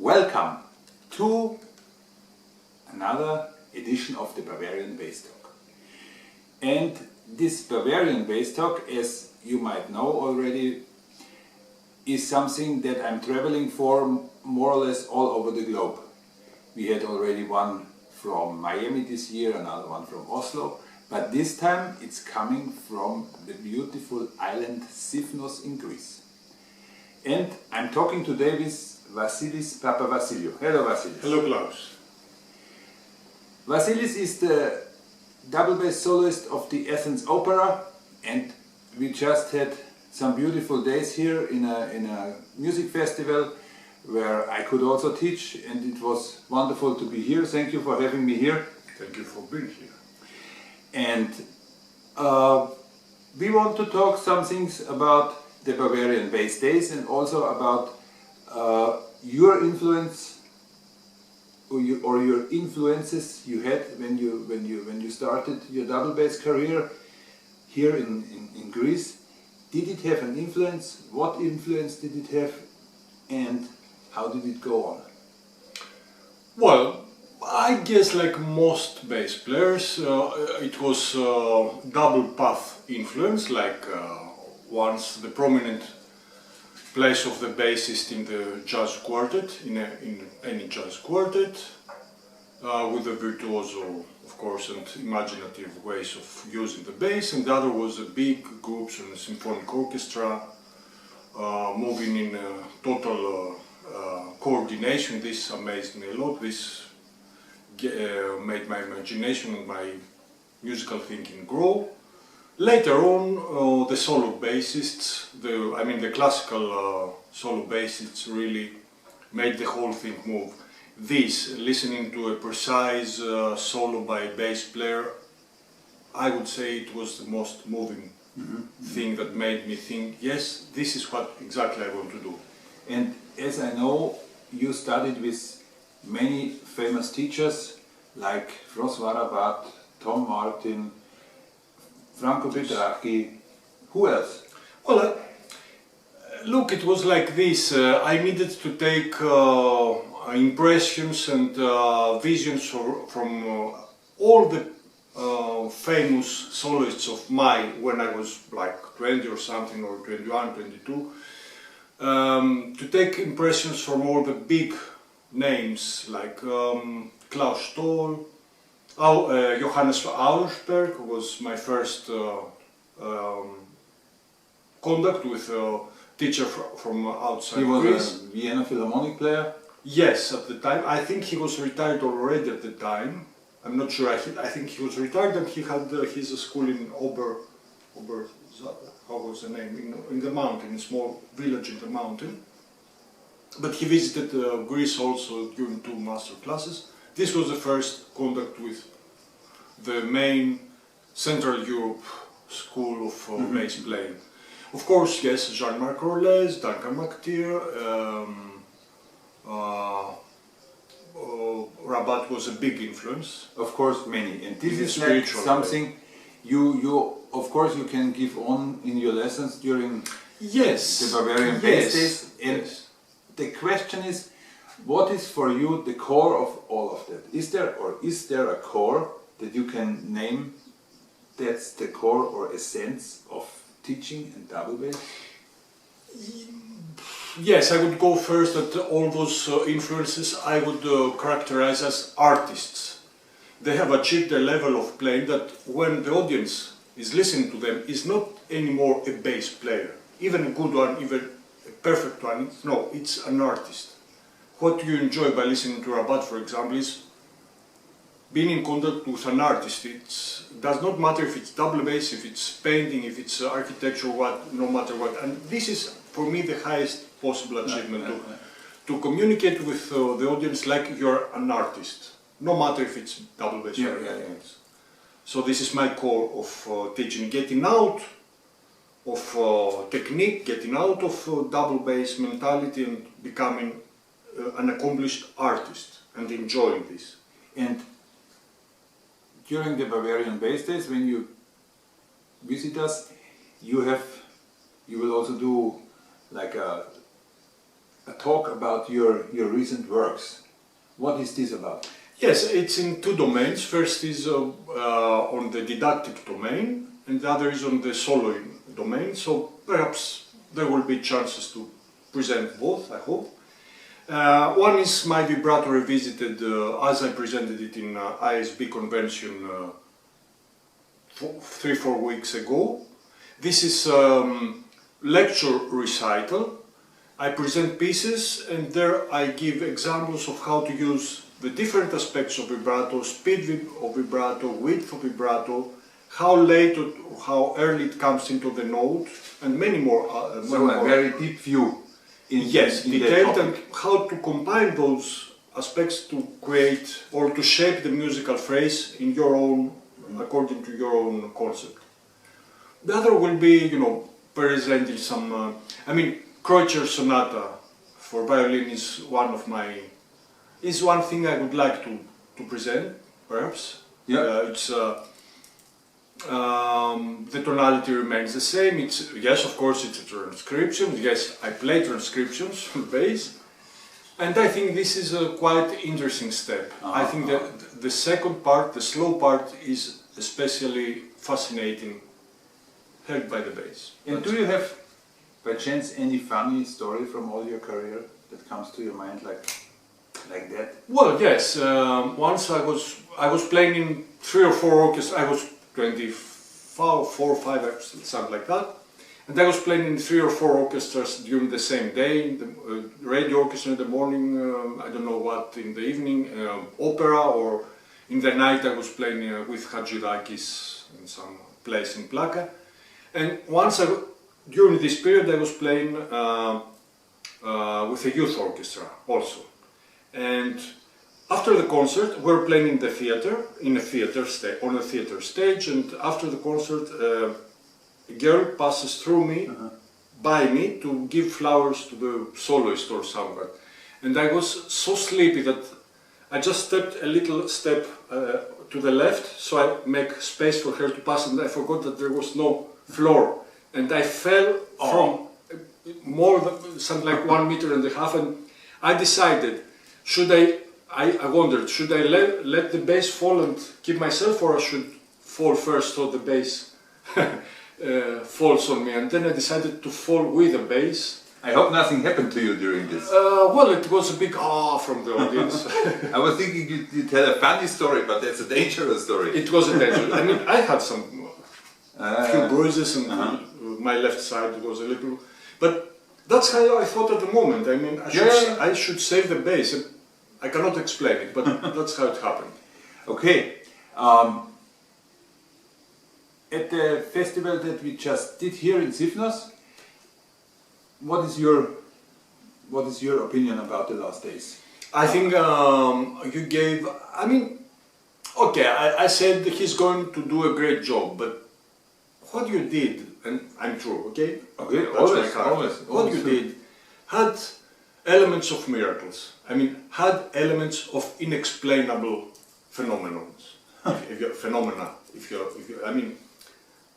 Welcome to another edition of the Bavarian Basstalk. And this Bavarian Basstalk, as you might know already, is something that I'm traveling for more or less all over the globe. We had already one from Miami this year, another one from Oslo, but this time it's coming from the beautiful island Sifnos in Greece. And I'm talking today with Vassilis Papavassiliou. Hello Vassilis. Hello Klaus. Vassilis is the double bass soloist of the Athens Opera, and we just had some beautiful days here in a music festival where I could also teach, and it was wonderful to be here. Thank you for having me here. Thank you for being here. And we want to talk some things about the Bavarian Bassdays and also about your influence or your influences you had when you started your double bass career here in Greece. Did it have an influence? What influence did it have? And how did it go on? Well, I guess like most bass players, it was double path influence, like once the prominent place of the bassist in the jazz quartet, in any jazz quartet, with a virtuoso, of course, and imaginative ways of using the bass, and the other was the big groups and the symphonic orchestra, moving in total coordination. This amazed me a lot. This made my imagination and my musical thinking grow. Later on, the solo bassists, the classical solo bassists really made the whole thing move. This, listening to a precise solo by a bass player, I would say it was the most moving thing that made me think, yes, this is what exactly I want to do. And as I know, you studied with many famous teachers like François Rabat, Tom Martin, Franco Petracchi. Who else? Well, look, it was like this. I needed to take impressions and visions from all the famous soloists of mine when I was like 20 or something, or 21, 22. To take impressions from all the big names like Klaus Stoll, Johannes Auersperg was my first contact with a teacher from outside He was Greece. a Vienna Philharmonic player? Yes, at the time. I think he was retired already at the time. I'm not sure. I think he was retired, and he had his school in how was the name? In the mountain, a small village in the mountain. But he visited Greece also during 2 master classes. This was the first contact with the main Central Europe school of bass playing. Of course, yes, Jean-Marc Rolles, Duncan McTeer, Rabat was a big influence. Of course, many. And this is like spiritual something you of course you can give on in your lessons during the Bavarian Bassdays. And the question is, what is for you the core of all of that? Is there a core that you can name that's the core or essence of teaching and double bass? Yes, I would go first that all those influences I would characterize as artists. They have achieved a level of playing that when the audience is listening to them is not anymore a bass player, even a good one, even a perfect one. No, it's an artist. What you enjoy by listening to Rabat, for example, is being in contact with an artist. It does not matter if it's double bass, if it's painting, if it's architecture, no matter what. And this is, for me, the highest possible achievement, to communicate with the audience like you're an artist, no matter if it's double bass or anything else. So this is my core of teaching, getting out of technique, getting out of double bass mentality and becoming an accomplished artist and enjoying this. And during the Bavarian Bassdays, when you visit us, you will also do like a a talk about your recent works. What is this about? Yes, it's in two domains. First is on the didactic domain, and the other is on the solo domain. So perhaps there will be chances to present both, I hope. One is my vibrato revisited as I presented it in ISB convention 3-4 weeks ago. This is lecture recital. I present pieces and there I give examples of how to use the different aspects of vibrato, speed of vibrato, width of vibrato, how late or how early it comes into the note, and many more. So a very deep view. Yes, detailed, and how to combine those aspects to create or to shape the musical phrase in your own, according to your own concept. The other will be, presenting some, Kreutzer Sonata for violin is one thing I would like to present, perhaps. Yeah. The tonality remains the same. Yes, of course, it's a transcription. Yes, I play transcriptions on bass, and I think this is a quite interesting step. I think that the second part, the slow part, is especially fascinating, helped by the bass. And do you have, by chance, any funny story from all your career that comes to your mind like that? Well, yes. Once I was playing in 3 or 4 orchestras. I was 24, 5, something like that. And I was playing in 3 or 4 orchestras during the same day. The radio orchestra in the morning, I don't know what, in the evening, opera, or in the night I was playing with Hadjirakis in some place in Plaka. And once during this period I was playing with a youth orchestra also. And after the concert, we were playing in the theater, on a theater stage, and after the concert, a girl passes through me, by me, to give flowers to the soloist or somewhere. And I was so sleepy that I just stepped a little step to the left, so I make space for her to pass, and I forgot that there was no floor. And I fell from more than something like 1.5 meters, and I decided, I wondered, should I let the bass fall and keep myself, or I should fall first so the bass falls on me? And then I decided to fall with the bass. I hope nothing happened to you during this. Well, it was a big from the audience. I was thinking you tell a funny story, but that's a dangerous story. It was a dangerous. I had some few bruises and my left side was a little, but that's how I thought at the moment. I should save the bass. I cannot explain it, but that's how it happened. Okay. At the festival that we just did here in Sifnos, what is your opinion about the last days? I think you gave. Okay, I said he's going to do a great job, but what you did, and I'm true. Okay. Okay. Always. What you did had elements of miracles. Had elements of inexplainable phenomena.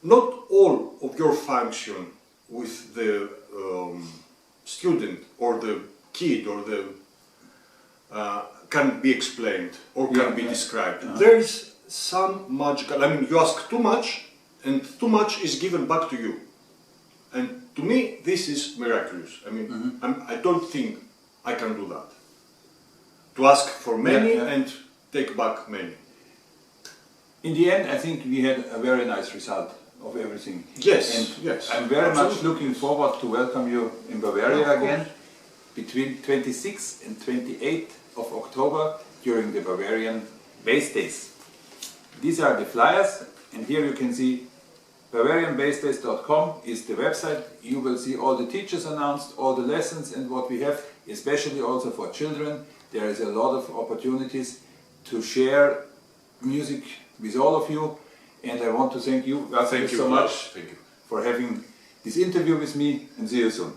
Not all of your function with the student or the kid or the can be explained or can be described. There is some magical. You ask too much, and too much is given back to you. And to me, this is miraculous. I don't think I can do that. To ask for many and take back many. In the end, I think we had a very nice result of everything. Yes, and yes. I'm very much looking forward to welcome you in Bavaria again between 26th and 28th of October during the Bavarian Bassdays. These are the flyers, and here you can see BavarianBassdays.com is the website. You will see all the teachers announced, all the lessons, and what we have, especially also for children. There is a lot of opportunities to share music with all of you, and I want to thank you, Vassilis, so much for having this interview with me, and see you soon.